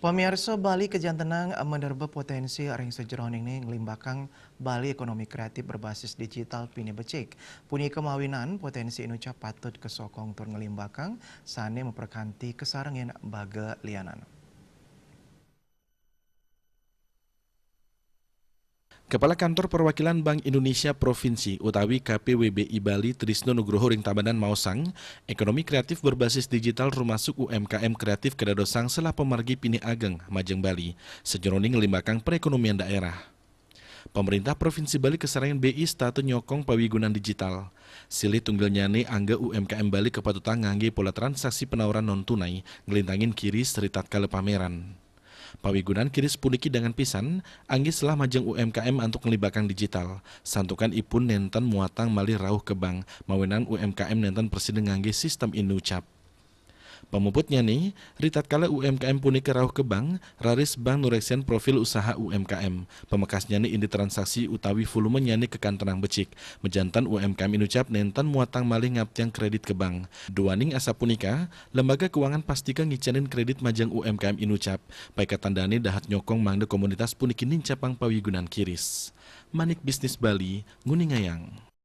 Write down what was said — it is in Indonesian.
Pemirsa Bali Kejantenang menerba potensi areng sejeroning ni ngelimbakang Bali ekonomi kreatif berbasis digital pini becik. Puni kemawinan potensi inucap patut kesokong tur ngelimbakang sane memperkanti kesarangin baga lianan. Kepala Kantor Perwakilan Bank Indonesia Provinsi utawi KPWBI Bali Trisno Nugroho ring Tabanan Mausang, ekonomi kreatif berbasis digital termasuk UMKM kreatif kedadosang selah pemargi pini ageng Majeng Bali, sejeroning ngelimbakang perekonomian daerah. Pemerintah Provinsi Bali kesarangan BI statu nyokong pawigunan digital. Silih tunggal nyane angga UMKM Bali kepatutan ngangge pola transaksi penawaran non-tunai, ngelintangin kiri seritat kala pameran. Pawigunan kiris puniki dengan pisan, anggis selah majeng UMKM untuk ngelibakan digital. Santukan ipun nenten muatang malih rauh ke bank, mawenan UMKM nenten presiden ngangge sistem inucap. Pemuputnya nih, ritat kala UMKM puniki rauh ke bank, raris bank nureksen profil usaha UMKM. Pemekasnya nih indi transaksi utawi volumenya nih kekantonang becik. Mejantan UMKM inucap nenten muatang malih ngaptiang kredit ke bank. Duaning asa punika, lembaga keuangan pastika ngicanin kredit majang UMKM inucap. Pai katandani dahat nyokong mangde komunitas puniki nincapang pawigunan kiris. Manik Bisnis Bali, Nguningayang.